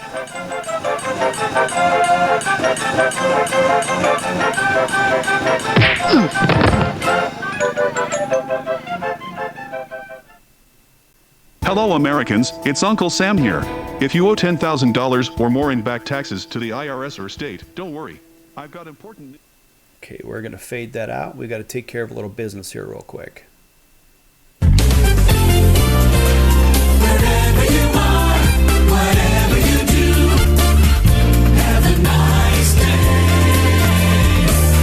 Hello, Americans. It's Uncle Sam here. If you owe $10,000 or more in back taxes to the IRS or state, don't worry. I've got important... Okay, we're going to fade that out. We got to take care of a little business here real quick. Wherever you are, whatever you do, have a nice day.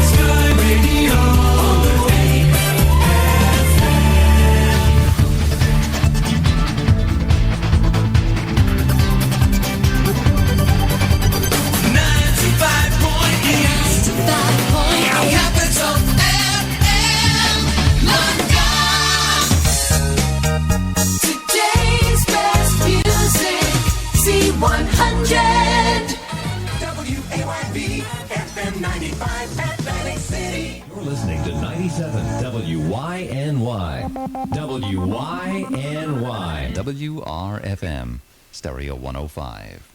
Sky Radio Capital FM, London. Today's best music, C100. WAYB FM 95 Atlantic City. You're listening to 97 WYNY. WYNY. WRFM, Stereo 105.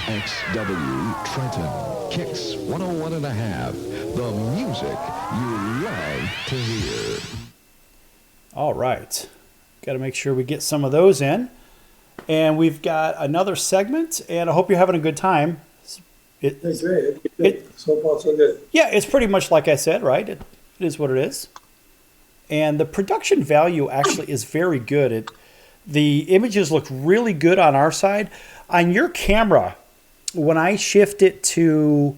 XW Trenton, Kicks 101.5, the music you love to hear. All right. Got to make sure we get some of those in. And we've got another segment, and I hope you're having a good time. That's great. So far, so good. Yeah, it's pretty much like I said, right? It is what it is. And the production value actually is very good. The images look really good on our side. On your camera, when I shift it to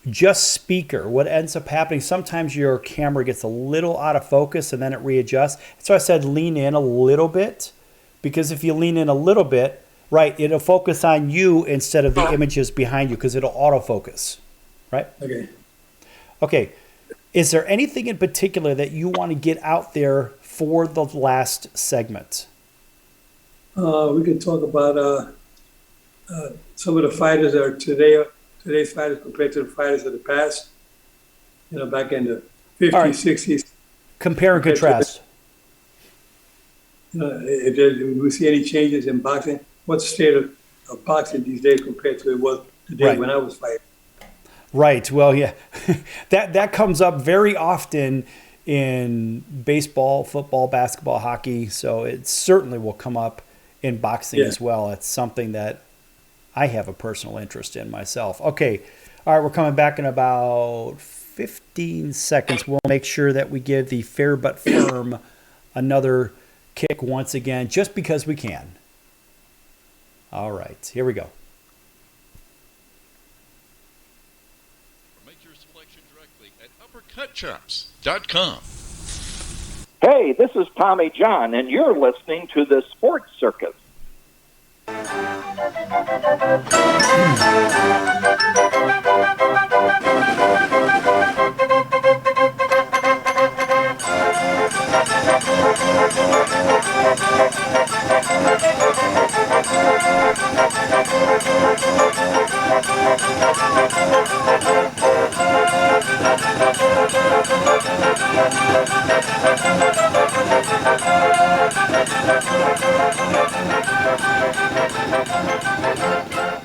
just speaker, what ends up happening, sometimes your camera gets a little out of focus and then it readjusts. So I said lean in a little bit, because if you lean in a little bit, right, it'll focus on you instead of the images behind you, because it'll autofocus, right? Okay. Is there anything in particular that you want to get out there for the last segment? We could talk about some of the fighters that are today's fighters compared to the fighters of the past. You know, back in the 50s, right. 60s. Compare and contrast. If we see any changes in boxing, what's the state of boxing these days compared to it was today Right. when I was fighting? Right. Well, yeah, that comes up very often in baseball, football, basketball, hockey. So it certainly will come up in boxing as well. It's something that I have a personal interest in myself. Okay. All right. We're coming back in about 15 seconds. We'll make sure that we give the fair but firm another kick once again, just because we can. All right. Here we go. Make your selection directly at uppercutchops.com. Hey, this is Tommy John, and you're listening to the Sports Circus.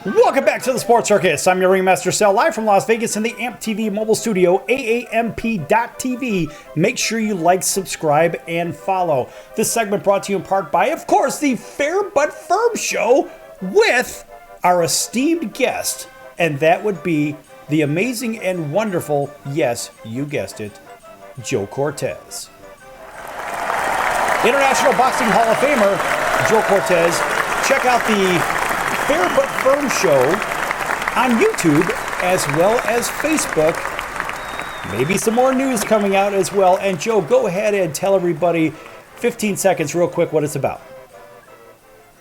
Welcome back to the Sports Circus. I'm your Ringmaster Sal, live from Las Vegas in the AMP TV mobile studio, AAMP.TV. Make sure you like, subscribe, and follow. This segment brought to you in part by, of course, the Fair But Firm Show with our esteemed guest, and that would be the amazing and wonderful, yes, you guessed it, Joe Cortez. International Boxing Hall of Famer, Joe Cortez. Check out the Fair But Firm Show on YouTube as well as Facebook. Maybe some more news coming out as well. And Joe, go ahead and tell everybody 15 seconds real quick what it's about.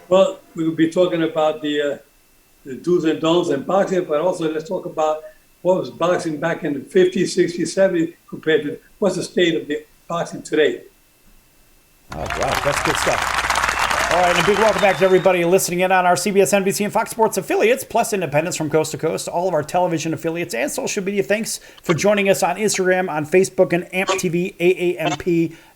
Well, we will be talking about the do's and don'ts in boxing, but also let's talk about what was boxing back in the 50s, 60s, 70s compared to what's the state of the boxing today. Oh, wow, that's good stuff. All right, and a big welcome back to everybody listening in on our CBS, NBC, and Fox Sports affiliates, plus independents from coast to coast, all of our television affiliates and social media. Thanks for joining us on Instagram, on Facebook, and AMP TV,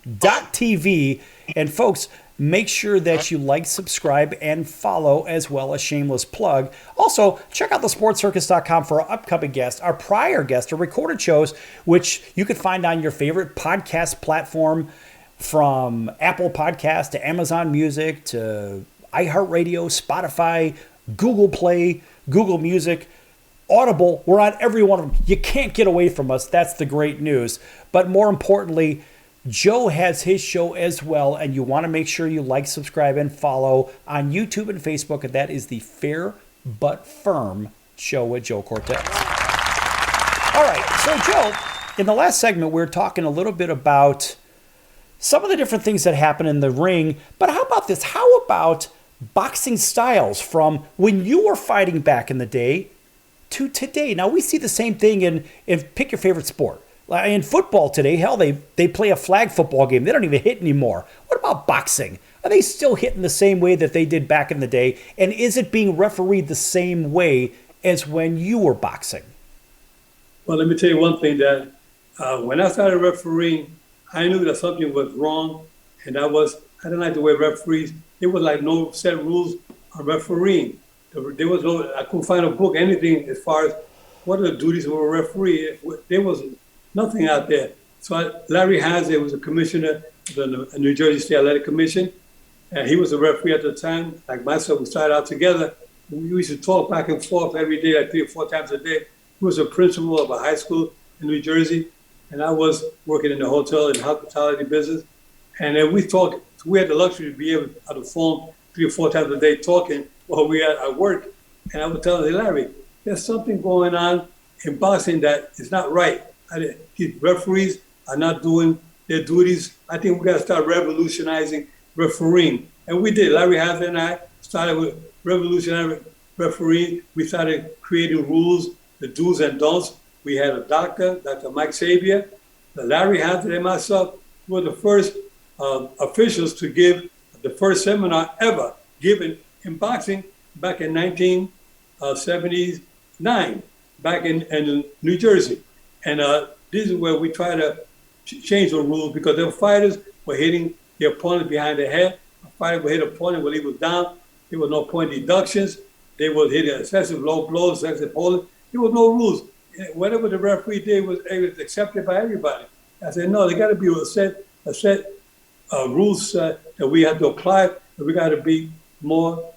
AAMP.TV. And folks, make sure that you like, subscribe, and follow, as well as shameless plug. Also, check out the sportscircus.com for our upcoming guests, our prior guests, our recorded shows, which you can find on your favorite podcast platform, from Apple Podcasts to Amazon Music to iHeartRadio, Spotify, Google Play, Google Music, Audible. We're on every one of them. You can't get away from us. That's the great news. But more importantly, Joe has his show as well, and you want to make sure you like, subscribe, and follow on YouTube and Facebook, and that is the Fair But Firm Show with Joe Cortez. All right, so Joe, in the last segment, we were talking a little bit about some of the different things that happen in the ring, but how about this? How about boxing styles from when you were fighting back in the day to today? Now, we see the same thing in pick your favorite sport. In football today, hell, they play a flag football game. They don't even hit anymore. What about boxing? Are they still hitting the same way that they did back in the day? And is it being refereed the same way as when you were boxing? Well, let me tell you one thing, that when I started refereeing, I knew that something was wrong, and I didn't like the way referees, there was like no set rules on refereeing. There was no, I couldn't find a book, anything as far as what are the duties of a referee. There was nothing out there. So Larry Haslett was a commissioner of the New Jersey State Athletic Commission, and he was a referee at the time. Like myself, we started out together. We used to talk back and forth every day, like 3 or 4 times a day. He was a principal of a high school in New Jersey, and I was working in the hotel and hospitality business. And then we talked. We had the luxury to be able to on the phone 3 or 4 times a day talking while we had at work. And I would tell him, Larry, there's something going on in boxing that is not right. Referees are not doing their duties. I think we got to start revolutionizing refereeing. And we did. Larry Haslett and I started with revolutionary refereeing. We started creating rules, the do's and don'ts. We had a doctor, Dr. Mike Xavier. Larry Haslett and myself were the first officials to give the first seminar ever given in boxing back in 1979, back in New Jersey. And this is where we try to change the rules, because the fighters were hitting the opponent behind the head. A fighter would hit an opponent when he was down. There was no point deductions. They would hit excessive low blows, excessive holding. There was no rules. Whatever the referee did was accepted by everybody. I said, no, there got to be a set rules that we have to apply. And we got to be more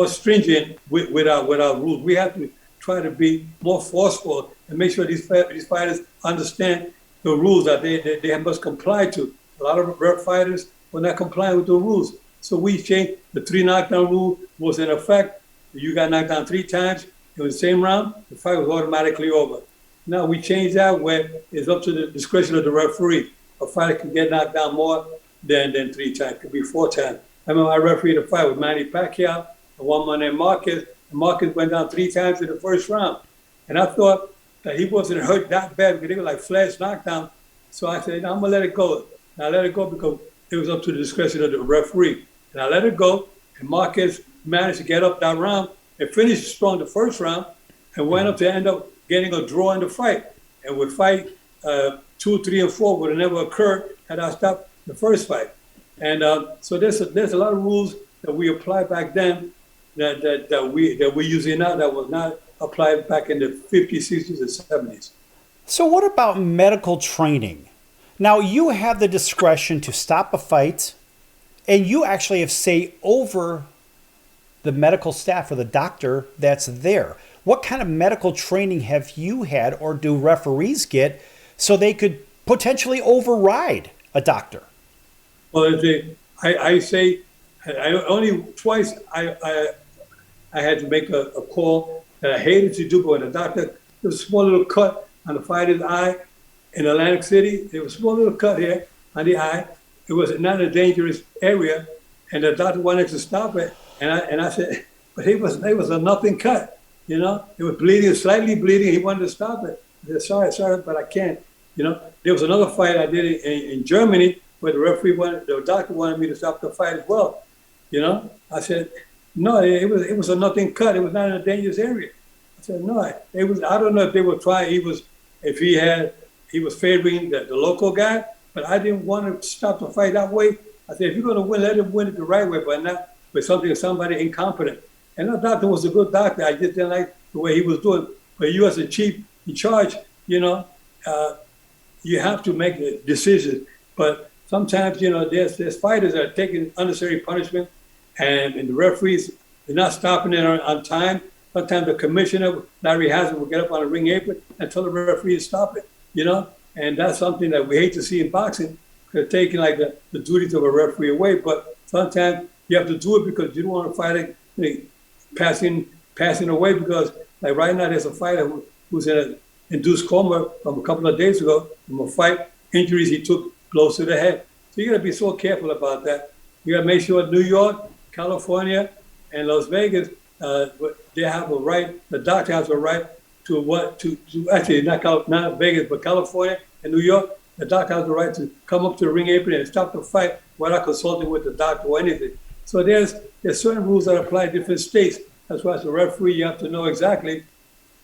stringent with our rules. We have to try to be more forceful and make sure these fighters understand the rules that they must comply to. A lot of fighters were not complying with the rules. So we changed the 3 knockdown rule was in effect. You got knocked down 3 times in the same round, the fight was automatically over. Now we changed that where it's up to the discretion of the referee. A fighter can get knocked down more than 3 times, could be 4 times. I remember I refereed a fight with Manny Pacquiao and one man named Marquez. And Marquez went down 3 times in the first round. And I thought that he wasn't hurt that bad because they were like flash knockdown. So I said, no, I'm gonna let it go. And I let it go because it was up to the discretion of the referee. And I let it go, and Marquez managed to get up that round and finished strong the first round and went up to end up getting a draw in the fight. And would fight 2, 3, and 4 would have never occurred had I stopped the first fight. And so there's a lot of rules that we applied back then that we using now that was not applied back in the 50s, 60s, and 70s. So what about medical training? Now, you have the discretion to stop a fight, and you actually have say over the medical staff or the doctor that's there. What kind of medical training have you had, or do referees get, so they could potentially override a doctor? Well, I say, only twice I had to make a call that I hated to do, but when the doctor, there was a small little cut on the fighter's eye in Atlantic City. There was a small little cut here on the eye. It was not a dangerous area, and the doctor wanted to stop it. And I said, but it was a nothing cut, you know. It was bleeding, slightly bleeding. He wanted to stop it. I said, sorry, but I can't. You know, there was another fight I did in Germany where the doctor wanted me to stop the fight as well. You know, I said, no, it was a nothing cut. It was not in a dangerous area. I said, no, it was. I don't know if they were trying. He was favoring the local guy, but I didn't want to stop the fight that way. I said, if you're going to win, let him win it the right way, but not with somebody incompetent. And that doctor was a good doctor. I just didn't like the way he was doing. But you as a chief in charge, you know, you have to make the decision. But sometimes, you know, there's fighters that are taking unnecessary punishment, and the referees, they're not stopping it on time. Sometimes the commissioner, Larry Hazard, will get up on a ring apron and tell the referee to stop it, you know? And that's something that we hate to see in boxing. They're taking like the duties of a referee away, but sometimes you have to do it because you don't want to fight it passing away, because like right now there's a fighter who's in an induced coma from a couple of days ago from a fight, injuries he took close to the head. So you got to be so careful about that. You got to make sure New York, California, and Las Vegas, they have a right, the doctor has a right to actually not Vegas, but California and New York, the doctor has the right to come up to the ring apron and stop the fight without consulting with the doctor or anything. So there's certain rules that apply in different states. That's why as a referee, you have to know exactly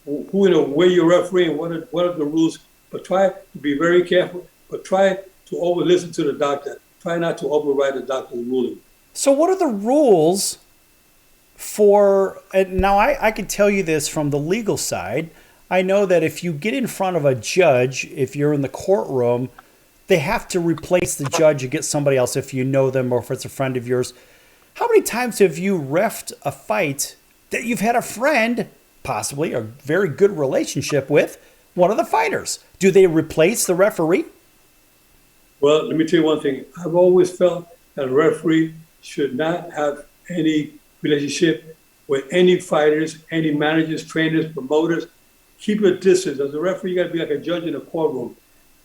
who, you know, where you're refereeing, what are the rules. But try to be very careful, but try to always listen to the doctor. Try not to override the doctor's ruling. So what are the rules for, and now I can tell you this from the legal side. I know that if you get in front of a judge, if you're in the courtroom, they have to replace the judge and get somebody else if you know them or if it's a friend of yours. How many times have you reffed a fight that you've had a friend, possibly a very good relationship with, one of the fighters? Do they replace the referee? Well, let me tell you one thing. I've always felt that a referee should not have any relationship with any fighters, any managers, trainers, promoters. Keep a distance. As a referee, you got to be like a judge in a courtroom.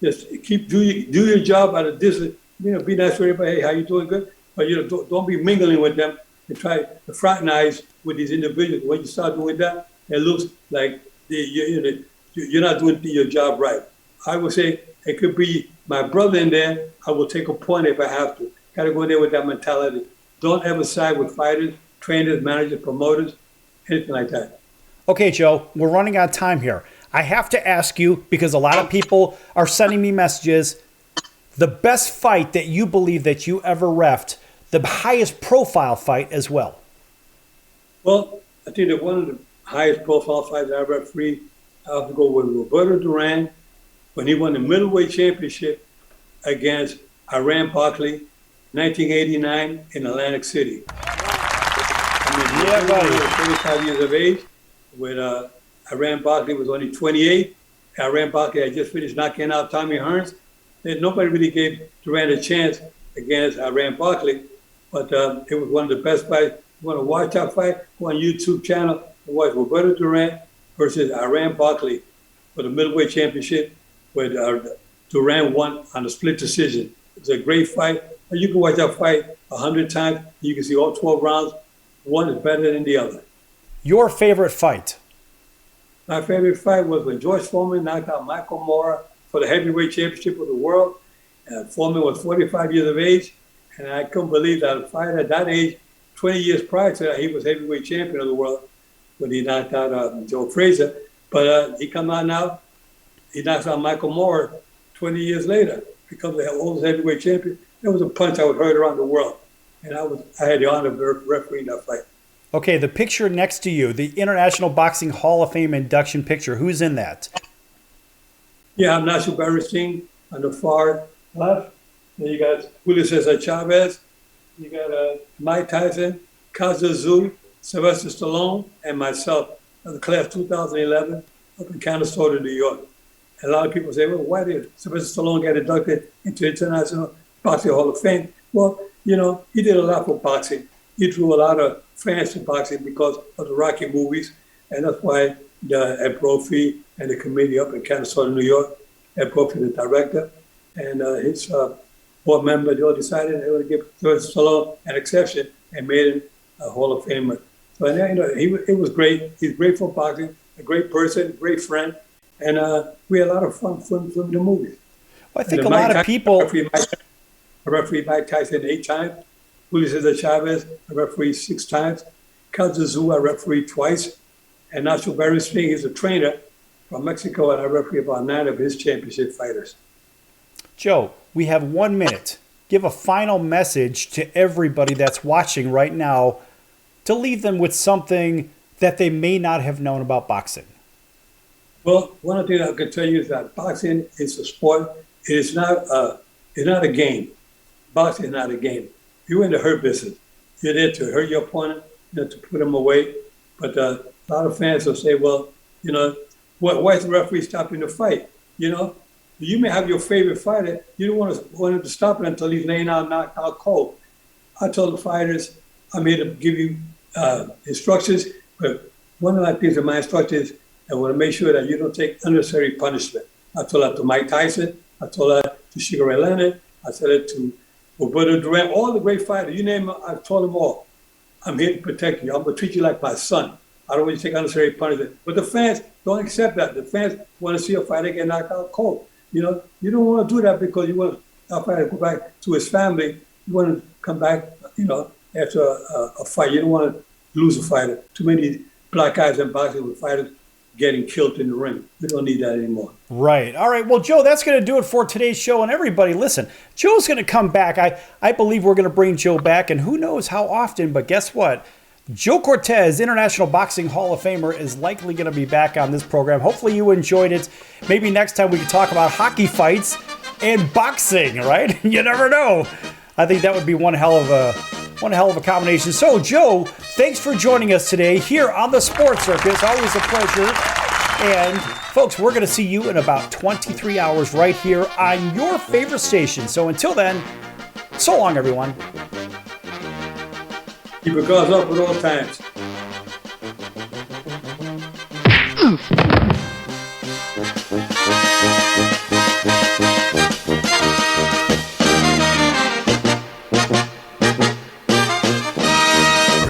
Just do your job at a distance. You know, be nice to everybody. Hey, how you doing? Good. But you know, don't be mingling with them and try to fraternize with these individuals. When you start doing that, it looks like you're not doing your job right. I would say it could be my brother in there. I will take a point if I have to. Got to go in there with that mentality. Don't ever side with fighters, trainers, managers, promoters, anything like that. Okay, Joe, we're running out of time here. I have to ask you, because a lot of people are sending me messages, the best fight that you believe that you ever reffed, the highest profile fight as well. Well, I think that one of the highest profile fights I ever refereed, I have to go with Roberto Duran when he won the middleweight championship against Iran Barkley, 1989 in Atlantic City. I mean, 35 years of age. When Iran Barkley was only 28, Iran Barkley had just finished knocking out Tommy Hearns. And nobody really gave Duran a chance against Iran Barkley, but it was one of the best fights. You want to watch that fight? Go on YouTube channel and watch Roberto Duran versus Iran Barkley for the middleweight championship, where Duran won on a split decision. It was a great fight. And you can watch that fight 100 times. You can see all 12 rounds. One is better than the other. Your favorite fight? My favorite fight was when George Foreman knocked out Michael Moore for the heavyweight championship of the world. Foreman was 45 years of age, and I couldn't believe that a fighter at that age, 20 years prior to that, he was heavyweight champion of the world when he knocked out Joe Frazier. But he come out now, he knocks out Michael Moore 20 years later, becomes the oldest heavyweight champion. It was a punch I would heard around the world. and I had the honor of refereeing that fight. Okay, the picture next to you, the International Boxing Hall of Fame induction picture. Who's in that? Yeah, I'm Nacho Beristain on the far left. Then you got Julio Cesar Chavez. You got Mike Tyson, Kaza Tszyu, Sylvester Stallone, and myself of the class 2011 up in Canastota, New York. And a lot of people say, well, why did Sylvester Stallone get inducted into International Boxing Hall of Fame? Well, you know, he did a lot for boxing. He drew a lot of fans to boxing because of the Rocky movies. And that's why Ed Brophy and the committee up in Canastota, New York, Ed Brophy, the director, and his board member, they all decided they would give Sylvester Stallone an exception and made him a Hall of Famer. So, you know, it was great. He's great for boxing, a great person, a great friend, and we had a lot of fun filming the movies. Well, I think a lot of people... I refereed Mike Tyson 8 times. Julio Cesar Chavez, I refereed 6 times. Kaza Tszyu, I refereed twice. And Nacho Beristain, he's a trainer from Mexico, and I refereed about 9 of his championship fighters. Joe, we have 1 minute. Give a final message to everybody that's watching right now to leave them with something that they may not have known about boxing. Well, one thing I can tell you is that boxing is a sport. It's not a game. Boxing is not a game. You're in the hurt business. You're there to hurt your opponent, you know, to put him away. But a lot of fans will say, well, you know, why is the referee stopping the fight? You know, you may have your favorite fighter. You don't want him to stop it until he's laying out, knocked out cold. I told the fighters, I'm here to give you instructions, but one of the things in my instructions is I want to make sure that you don't take unnecessary punishment. I told that to Mike Tyson. I told that to Sugar Ray Leonard. I said it to Roberto Duran, all the great fighters. You name them, I've told them all. I'm here to protect you. I'm going to treat you like my son. I don't want you to take unnecessary punishment. But the fans don't accept that. The fans want to see a fighter get knocked out cold. You know, you don't want to do that because you want a fighter to go back to his family. You want to come back, you know, after a fight. You don't want to lose a fighter. Too many black guys in boxing with fighters getting killed in the ring. We don't need that anymore. Right. All right. Well, Joe, that's going to do it for today's show. And everybody, listen, Joe's going to come back. I believe we're going to bring Joe back, and who knows how often, but guess what? Joe Cortez, International Boxing Hall of Famer, is likely going to be back on this program. Hopefully you enjoyed it. Maybe next time we can talk about hockey fights and boxing, right? You never know. I think that would be one hell of a combination. So, Joe, thanks for joining us today here on the Sports Circus. Always a pleasure. And, folks, we're going to see you in about 23 hours right here on your favorite station. So until then, so long, everyone. Keep your guards up at all times.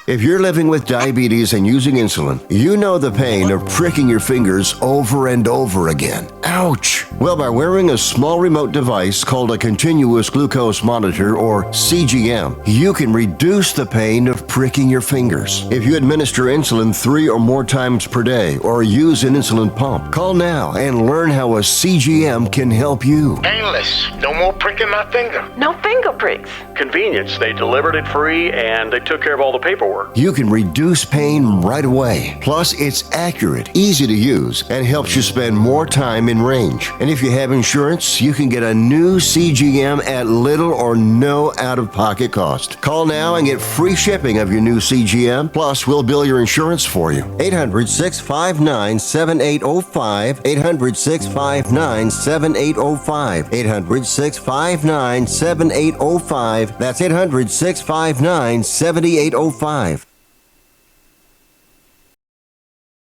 If you're living with diabetes and using insulin, you know the pain of pricking your fingers over and over again. Ouch! Well, by wearing a small remote device called a continuous glucose monitor, or CGM, you can reduce the pain of pricking your fingers. If you administer insulin 3 or more times per day or use an insulin pump, call now and learn how a CGM can help you. Painless. No more pricking my finger. No finger pricks. Convenience. They delivered it free and they took care of all the paperwork. You can reduce pain right away. Plus, it's accurate, easy to use, and helps you spend more time in range. And if you have insurance, you can get a new CGM at little or no out-of-pocket cost. Call now and get free shipping of your new CGM. Plus, we'll bill your insurance for you. 800-659-7805. 800-659-7805. 800-659-7805. That's 800-659-7805.